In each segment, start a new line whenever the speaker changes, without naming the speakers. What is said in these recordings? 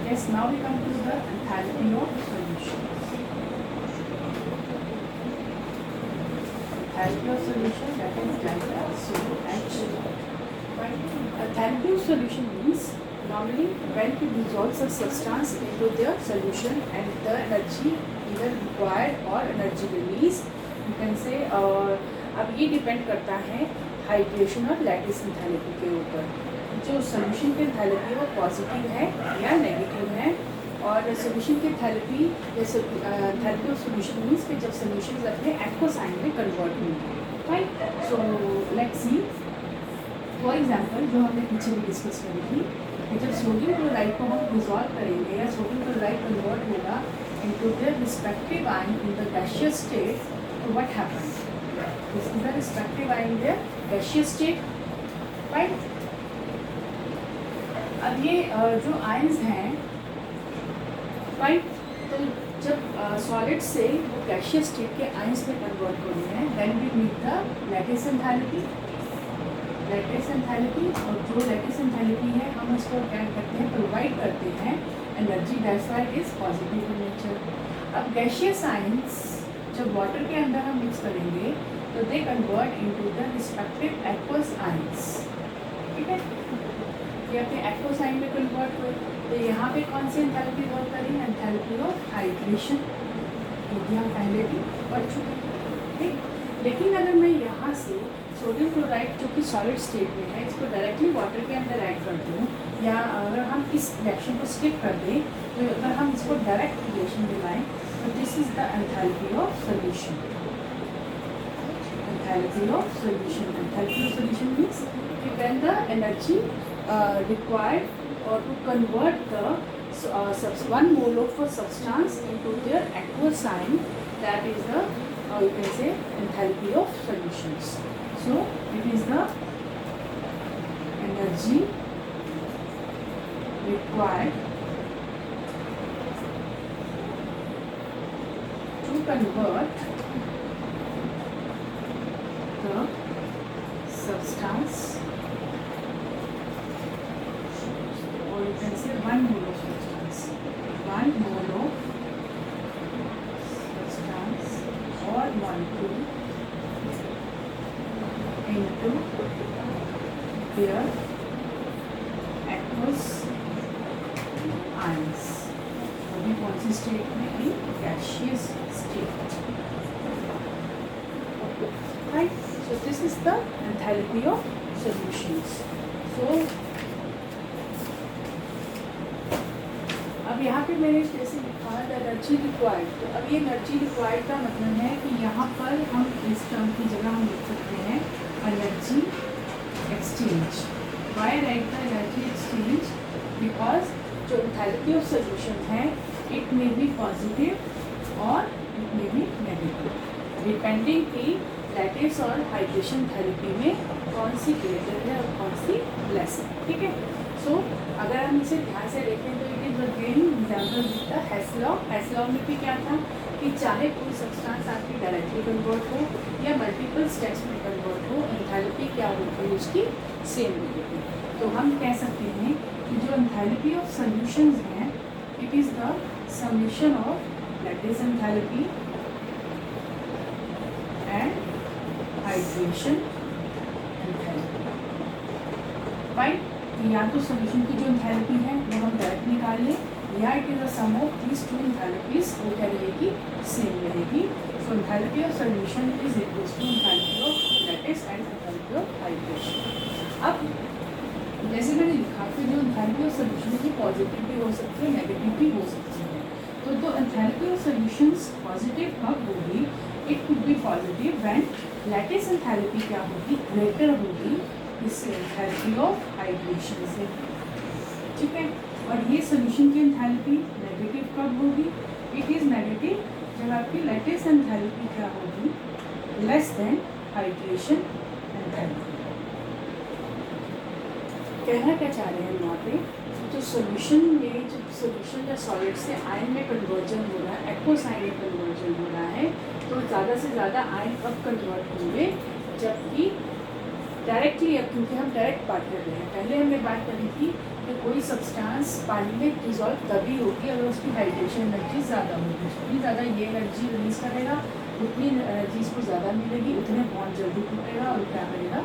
Yes, now we come to the enthalpy of solution. Enthalpy of solution, that is delta. So H. Enthalpy of solution means normally when we dissolve a substance into their solution and the energy either required or energy release, you can say. अब ये depend करता है hydration और lattice enthalpy के ऊपर. जो solution की enthalpy है वो पॉजिटिव है या नेगेटिव है. और सोल्यूशन की एंथैल्पी जैसे एंथैल्पी ऑफ सोल्यूशन मीन्स कि जब सोल्यूशन अपने एक्वस साइन में कन्वर्ट होंगे. Right. So let's see for example जो हमने पीछे भी डिस्कस करी थी कि जब सोडियम क्लोराइड को हम डिजॉल्व करेंगे या सोडियम क्लोराइड कन्वर्ट होगा into their respective ion in the gaseous state, तो what happens? This is the respective ion in the gaseous state. Right. अब ये जो आयंस हैं, राइट, तो जब सॉलिड से वो गैसियस स्टेट के आयंस में कन्वर्ट हो रहे हैं, then we meet the lattice enthalpy. Lattice enthalpy, और जो लैटिस एंथैल्पी है हम उसको क्या करते हैं, प्रोवाइड करते हैं energy. That's why it is positive in nature. अब गैसियस आयंस जब वाटर के अंदर हम मिक्स करेंगे तो they convert into the respective aqueous ions. ठीक है. ये अपने एक्वस आयन में कन्वर्ट हुए, तो यहाँ पे कौन सी एंथैल्पी वर्क करें? Enthalpy of hydration. ये हम पहले भी पढ़ चुके हैं. ठीक. लेकिन अगर मैं यहाँ से सोडियम क्लोराइड जो कि सॉलिड स्टेट में है इसको डायरेक्टली वाटर के अंदर ऐड कर दूँ, या अगर हम इस रिएक्शन को स्किप कर दें, तो अगर हम इसको डायरेक्ट रिलेशन दिलाएँ, तो this is the enthalpy of solution. Enthalpy of solution. Enthalpy of solution means कि when the energy required or to convert the 1 mole of a substance into their aqueous sign, that is the you can say enthalpy of solutions. So it is the energy required to convert the substance, or you can say 1 mole of substance, 1 mole of substance or molecule into their aqueous ions. अभी कौन सी state में? In gaseous state. Right. So this is the enthalpy of solutions. So अब यहाँ पे मैंने जैसे लिखा है एनर्जी रिक्वायर्ड, तो अब ये एनर्जी रिक्वायर्ड का मतलब है कि यहाँ पर हम इस टर्म की जगह हम लिख सकते हैं energy exchange. Why write the energy exchange? Because जो एंथैल्पी ऑफ सोल्यूशन है इट मे बी पॉजिटिव और it may be negative, depending कि लैटिस और हाइड्रेशन एंथैल्पी में कौन सी ग्रेटर है और कौन सी लेस है. ठीक है. सो अगर हम इसे ध्यान से देखें तो it is again example the Hess law. Hess law में भी क्या था कि चाहे कोई सब्सटेंस आपकी डायरेक्टली कन्वर्ट हो या मल्टीपल स्टेप्स में कन्वर्ट हो, एंथैल्पी क्या होगी उसकी सेम होगी. तो हम कह सकते हैं कि जो एंथैल्पी ऑफ सॉल्यूशंस हैं it is the summation of lattice enthalpy and hydration enthalpy. Right. या तो सोल्यूशन की जो एंथैल्पी है वो हम डायरेक्ट निकाल लें, या it is a sum of these two enthalpies, वो क्या रहेगी? सेम रहेगी. So enthalpy of solution is equal to enthalpy of lattice and enthalpy of hydration. अब जैसे मैंने लिखा कि जो एंथैल्पी ऑफ सोल्यूशन की पॉजिटिव भी हो सकती है, नेगेटिव भी हो सकती है. तो एंथैल्पी ऑफ सोल्यूशंस पॉजिटिव कब होगी? It could be positive when lattice enthalpy क्या होगी? ग्रेटर होगी इस एंथैल्पी ऑफ हाइड्रेशन से. ठीक है. और ये सोल्यूशन की एंथैल्पी नेगेटिव कब होगी? इट इज़ नेगेटिव जब आपकी लैटिस एंथैल्पी क्या होगी? Less than hydration enthalpy. कहना क्या चाह रहे हैं यहाँ पे? जो सोल्यूशन में जब सोल्यूशन या सॉलिड से आयन में कन्वर्जन हो रहा है, एक्वस आयन में कन्वर्जन हो रहा है, तो ज़्यादा से ज़्यादा आयन कब कन्वर्ट होंगे? जबकि डायरेक्टली, अब क्योंकि हम डायरेक्ट बात कर रहे हैं, पहले हमने बात करी थी कि कोई सब्सटेंस पानी में डिजॉल्व तभी होगी अगर उसकी हाइड्रेशन एनर्जी ज़्यादा होगी। जितनी ज़्यादा ये एनर्जी रिलीज करेगा उतनी एनर्जी इसको ज़्यादा मिलेगी, उतने बॉन्ड जल्दी टूटेगा और क्या करेगा,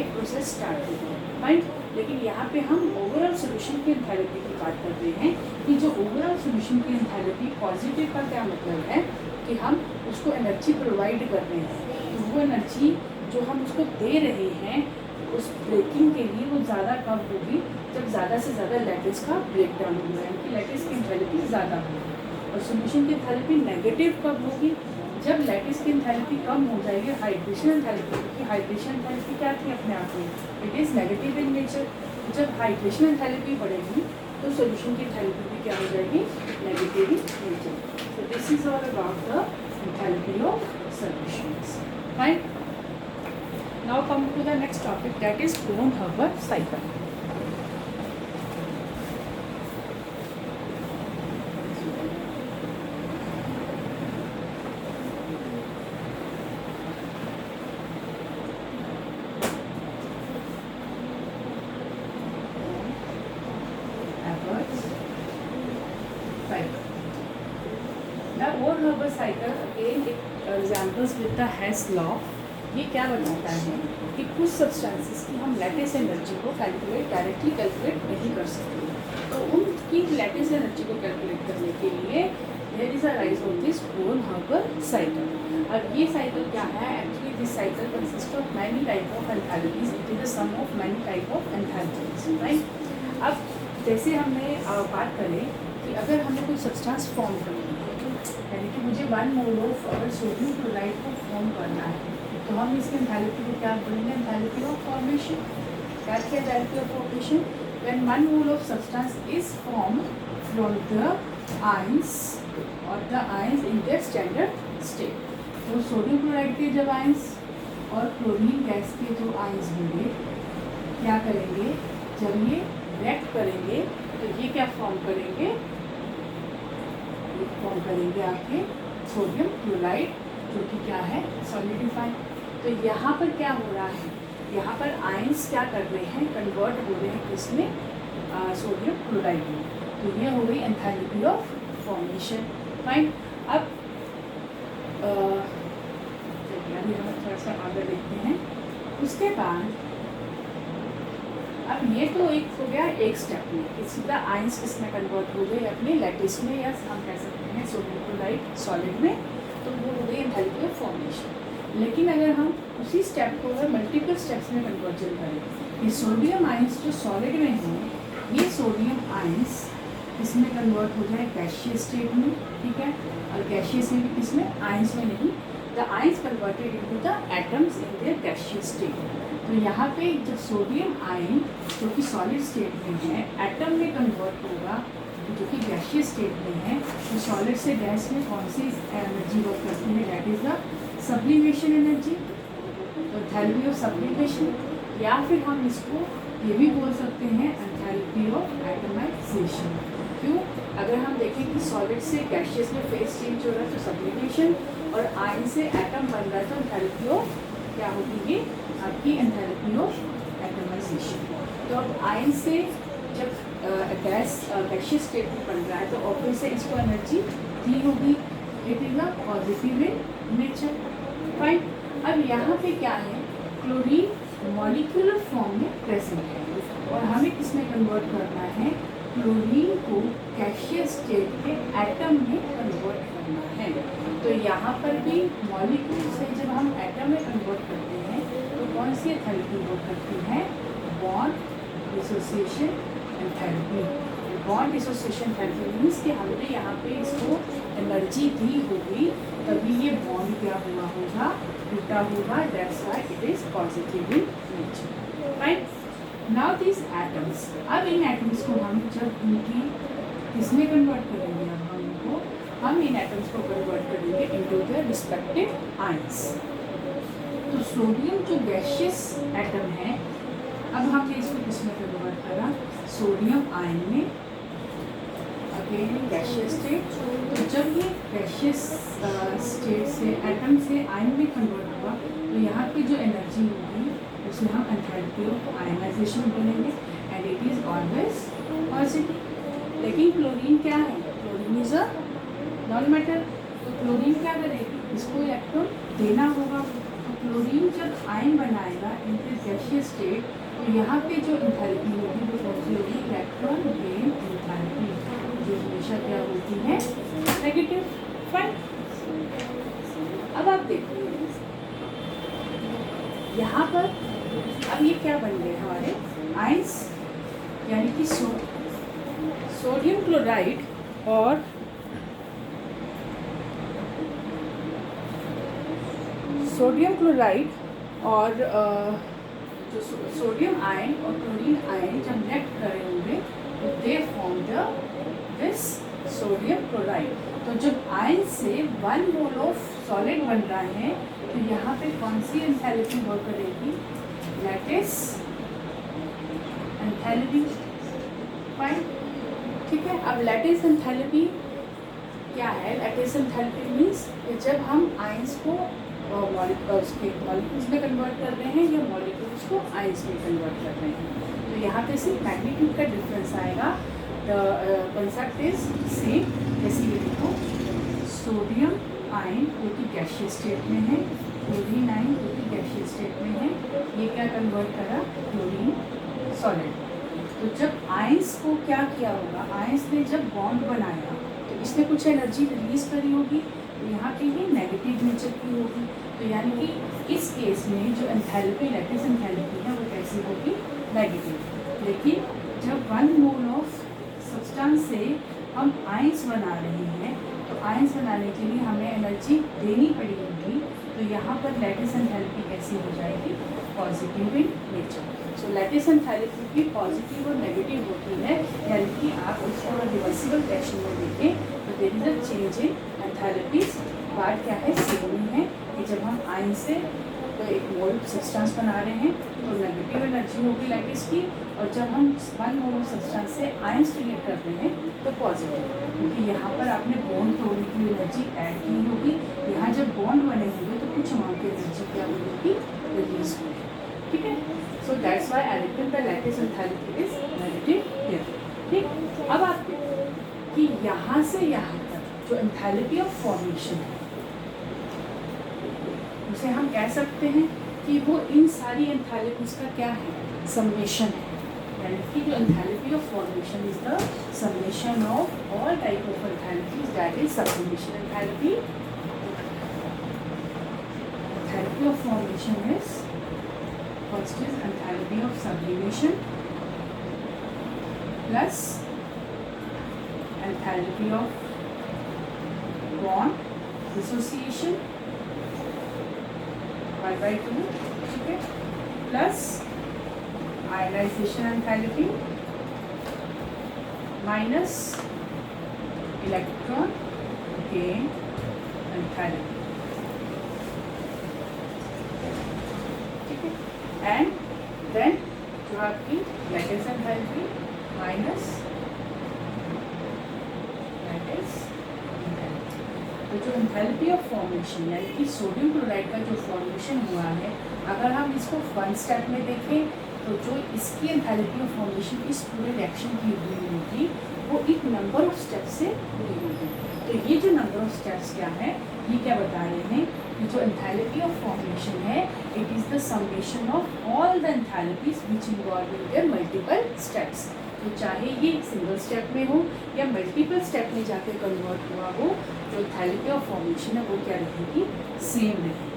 एक प्रोसेस स्टार्ट होगा, राइट। लेकिन यहाँ पे हम ओवरऑल सोल्यूशन की एंथैल्पी की बात कर रहे हैं कि जो ओवरऑल सोल्यूशन की एंथैल्पी पॉजिटिव का क्या मतलब है कि हम उसको एनर्जी प्रोवाइड कर रहे हैं, तो वो एनर्जी जो हम उसको दे रहे हैं उस ब्रेकिंग के लिए वो ज़्यादा कब होगी जब ज़्यादा से ज़्यादा लैटिस का ब्रेक डाउन होगा, यानी कि लैटिस की एंथैल्पी ज़्यादा होगी। और सोल्यूशन की एंथैल्पी नेगेटिव कब होगी, जब लैटिस की एंथैल्पी कम हो जाएगी हाइड्रेशन एंथैल्पी, क्योंकि हाइड्रेशन एंथैल्पी क्या थी अपने आप में, it is negative in nature. जब हाइड्रेशन एंथैल्पी बढ़ेगी तो सोल्यूशन की एंथैल्पी भी क्या हो जाएगी, negative in nature. So this is all about the enthalpy of solutions, right. Now come to the next topic, that is Cohn-Hubbard cycle. Now Cohn-Hubbard cycle again it resembles with the Hess law. ये क्या बताता है कि कुछ substances की हम lattice energy को directly calculate नहीं कर सकते, तो उनकी लैटिस एनर्जी को कैलकुलेट करने के लिए there is a rise of this Cohn-Hubbard cycle. अब ये साइकिल क्या है, actually this cycle consist of many type of enthalpies, it is the sum of many type of enthalpies, right. अब जैसे हमने बात करें कि अगर हमें कोई सब्सटेंस फॉर्म करनी है, यानी कि मुझे 1 मोल ऑफ अगर सोडियम क्लोराइड को फॉर्म करना है, तो हम इसके एंथैल्पी को क्या बोलेंगे, एंथैल्पी ऑफ फॉर्मेशन। क्या है enthalpy of formation, when 1 mole of substance is form from the ions और the ions in their standard state. तो सोडियम क्लोराइड के जब आयंस और क्लोरीन गैस के जो आयंस होंगे क्या करेंगे, जब ये रिएक्ट करेंगे तो ये क्या फॉर्म करेंगे, ये फॉर्म करेंगे आपके सोडियम क्लोराइड जो कि क्या है, सॉलिडिफाई। तो यहाँ पर क्या हो रहा है, यहाँ पर आयंस क्या कर रहे हैं, कन्वर्ट हो रहे हैं किसमें, सोडियम क्लोराइड में। तो ये हो गई एंथैल्पी ऑफ फॉर्मेशन, फाइन। अब अभी हम थोड़ा सा आगे देखते हैं। उसके बाद अब ये तो एक हो गया एक स्टेप में कि सीधा आयंस किसमें कन्वर्ट हो गए, अपने लैटिस में, या हम कह सकते हैं सोडियम क्लोराइड सॉलिड में, तो वो हो गई एंथैल्पी ऑफ फॉर्मेशन। लेकिन अगर हम उसी स्टेप को अगर मल्टीपल स्टेप्स में कन्वर्जन करें, ये सोडियम आयंस जो सॉलिड में हैं, ये सोडियम आयंस इसमें कन्वर्ट हो जाए गैसियस स्टेट में, ठीक है, और गैसियस में भी किसमें, आयंस में नहीं, the ions converted into the atoms in their gaseous state. तो यहाँ पे जब सोडियम आयन जो कि सॉलिड स्टेट में है एटम में कन्वर्ट होगा जो कि गैसियस स्टेट में है, तो सॉलिड से गैस में कौन सी एनर्जी वर्क करती है, that is the sublimation energy, तो एंथैल्पी ऑफ सब्लिमेशन। या फिर हम इसको ये भी बोल सकते हैं एंथैल्पी ऑफ एटमाइजेशन। क्यों, अगर हम देखें कि सॉलिड से गैसियस में फेज चेंज हो रहा है तो सब्लिमेशन, और आयन से एटम बन रहा है तो एंथैल्पी ऑफ क्या होगी, ये आपकी एंथैल्पी ऑफ एटमाइजेशन। तो अब आयन से जब गैसियस स्टेट में बन रहा है तो ऑब्वियसली इसको एनर्जी दी होगी, it is a positive in nature, fine. अब यहाँ पे क्या है, क्लोरीन मॉलिक्यूलर फॉर्म में प्रेजेंट है और हमें किसमें कन्वर्ट करना है, क्लोरीन को गैसियस स्टेट के एटम में कन्वर्ट करना है। तो यहाँ पर भी मॉलिक्यूल से जब हम एटम में कन्वर्ट करते हैं तो कौन सी एंथैल्पी वर्क करती है, bond dissociation enthalpy. Bond dissociation enthalpy means कि हमने यहाँ पे इसको एनर्जी दी होगी तभी ये बॉन्ड क्या हुआ होगा, टूटा होगा, that's why it is positive in nature, right. Now this atoms, अब इन एटम्स को हम जब इनकी इसमें कन्वर्ट करेंगे, अब हम इन एटम्स को कन्वर्ट करेंगे इनटू देयर रिस्पेक्टिव आयंस। तो सोडियम जो गैसियस एटम है, अब हमने इसको किसमें कन्वर्ट करा, सोडियम आयन में, अगेन गैसियस स्टेट। तो जब ये गैसियस स्टेट से एटम से आयन में कन्वर्ट हुआ तो यहाँ की जो एनर्जी होगी उसमें हम एंथैल्पी ऑफ आयनाइजेशन बोलेंगे and it is always positive. लेकिन क्लोरीन क्या है, chlorine is a non matter, तो क्लोरीन क्या करेगी, इसको इलेक्ट्रॉन देना होगा। तो क्लोरीन जब आयन बनाएगा इन दिस गैसियस स्टेट, तो यहाँ पे जो एंथैल्पी होगी वो कौन सी होगी, इलेक्ट्रॉन गेन एंथैल्पी, जो हमेशा क्या होती है, नेगेटिव। फाइन। अब आप देखो यहाँ पर, अब ये क्या बन गए हमारे आयंस, यानी कि सोडियम क्लोराइड और जो सोडियम आयन और क्लोरीन आयन जब रिएक्ट करे होंगे तो they form this sodium chloride. तो जब आयन से 1 मोल ऑफ सॉलिड बन रहा है तो यहाँ पे कौन सी एंथैल्पी वर्क करेगी, लैटिस एंथैल्पी। फाइन, ठीक है। अब लैटिस एंथैल्पी क्या है, लैटिस एंथैल्पी मीन्स जब हम आयंस को उसके मॉलिक्यूल्स में कन्वर्ट कर रहे हैं या मॉलिक्यूल्स को आयंस में कन्वर्ट कर रहे हैं, तो यहाँ पे सिर्फ मैग्नीट्यूड का डिफरेंस आएगा। The concept is same. जैसे ये देखो, सोडियम आयन जो कि गैसियस स्टेट में है, क्लोरीन आयन जो कि गैसियस स्टेट में है, ये क्या कन्वर्ट करा, क्लोरीन सॉलिड। तो जब आयंस को क्या किया होगा, आयंस ने जब बॉन्ड बनाया तो इसने कुछ एनर्जी रिलीज करी होगी, तो यहाँ पे ये नेगेटिव नेचर की होगी। तो यानी कि इस केस में जो एंथैल्पी, लैटिस एंथैल्पी है, वो कैसी होगी, नेगेटिव। लेकिन जब 1 मोल ऑफ सब्सटेंस से हम आयंस बना रहे हैं, तो आयंस बनाने के लिए हमें एनर्जी देनी पड़ेगी, तो यहाँ पर लैटिस एंथैल्पी कैसी हो जाएगी, positive in nature. So lattice enthalpy भी पॉजिटिव और नेगेटिव होती है, यानी कि आप उसको रिवर्सिबल फैशन में देखें तो there is a change in enthalpies. बात क्या है, सेम ही है कि जब हम आयन से तो एक मोल सब्सटेंस बना रहे हैं तो नेगेटिव एनर्जी होगी लैटिस की, और जब हम 1 मोल सब्सटेंस से आयंस क्रिएट कर रहे हैं तो पॉजिटिव, क्योंकि यहाँ पर आपने बॉन्ड तोड़ने की एनर्जी ऐड की होगी। यहाँ जब बॉन्ड बने होंगे तो कुछ अमाउंट की एनर्जी क्या होगी, रिलीज होगी। ठीक है, so that's why I written the lattice enthalpy is negative here. ठीक, अब आप देखो कि यहाँ से यहाँ तक जो एंथैल्पी ऑफ फॉर्मेशन है, उसे हम कह सकते हैं कि वो इन सारी एंथैल्पीज का क्या है, समेशन है। यानी कि जो enthalpy of formation is the summation of all type of enthalpies, that is sublimation enthalpy. Enthalpy of formation is, first is enthalpy of sublimation plus enthalpy of bond dissociation 1/2, ठीक है, plus ionisation enthalpy minus electron gain enthalpy, ठीक है, and then जो आपकी lattice enthalpy minus lattice. तो जो enthalpy of formation यानी कि सोडियम क्लोराइड का जो फॉर्मेशन हुआ है, अगर हम इसको 1 स्टेप में देखें तो जो इसकी एंथैल्पी ऑफ फॉर्मेशन इस पूरे रिएक्शन की हुई होगी वो एक नंबर ऑफ स्टेप से हुई होगी। तो ये जो नंबर ऑफ स्टेप्स क्या है, ये क्या बता रहे हैं कि जो एंथैल्पी ऑफ फॉर्मेशन है, it is the summation of all the enthalpies which involve in their multiple steps. तो चाहे ये सिंगल स्टेप में हो या मल्टीपल स्टेप में जाके कन्वर्ट हुआ हो, जो एंथैल्पी ऑफ फॉर्मेशन है वो क्या रहेगी, सेम रहेगी।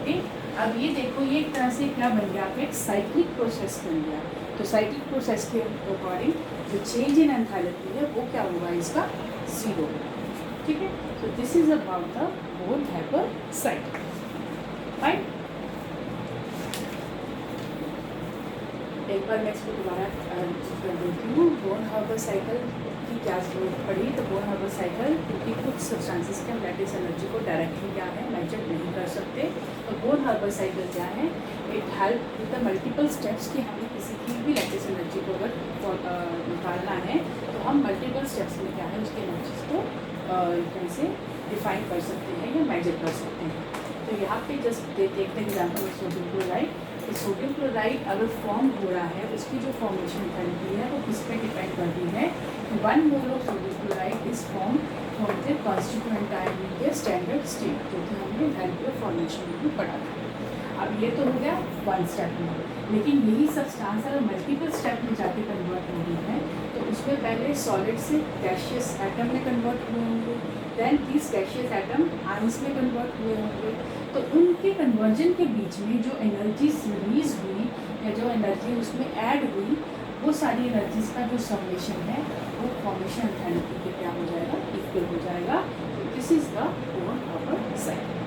ठीक, अब ये देखो, ये एक तरह से क्या बन गया, आपका एक साइक्लिक प्रोसेस बन गया। तो साइक्लिक प्रोसेस के अकॉर्डिंग जो चेंज इन एंथैल्पी है वो क्या होगा, इसका 0। ठीक है, तो this is about the bone Haber cycle. Fine, एक बार मैं इसको दोबारा कर देती हूँ। बोन हार्बर साइकिल की क्या जरूरत पड़ी, तो बोन हार्बर साइकिल क्योंकि कुछ सब्सटेंसेस के हम लैटिस एनर्जी को डायरेक्टली क्या है मेजर नहीं कर सकते, तो बोन हार्बर साइकिल क्या है, it help with the multiple steps कि हमें किसी की भी लैटिस एनर्जी को अगर निकालना है तो हम मल्टीपल स्टेप्स में क्या है उसके एनर्जीज को कैसे डिफाइन कर सकते हैं या मेजर कर सकते हैं। तो यहाँ पे जस्ट देखते हैं एग्जाम्पल सोडियम क्लोराइड। तो सोडियम क्लोराइड अगर फॉर्म हो रहा है उसकी जो फॉर्मेशन एंथैल्पी है वो किस पे डिपेंड करती है कि 1 mole of sodium chloride is form from the constituent ion इन के स्टैंडर्ड स्टेट, जो कि हमने एंथैल्पी ऑफ फॉर्मेशन में भी पढ़ा था। अब ये तो हो गया 1 स्टेप में, लेकिन यही सब्सटेंस अगर मल्टीपल स्टेप में जाके कन्वर्ट हो रही है तो उसमें पहले सॉलिड से गैसियस एटम में कन्वर्ट हुए होंगे, then this gaseous atom ions में कन्वर्ट हुए होंगे। तो उनके कन्वर्जन के बीच में जो एनर्जीज रिलीज हुई या जो एनर्जी उसमें ऐड हुई, वो सारी एनर्जीज का जो समेशन है वो फॉर्मेशन एंथैल्पी के क्या हो जाएगा, इक्वल हो जाएगा। This is the core of a cycle.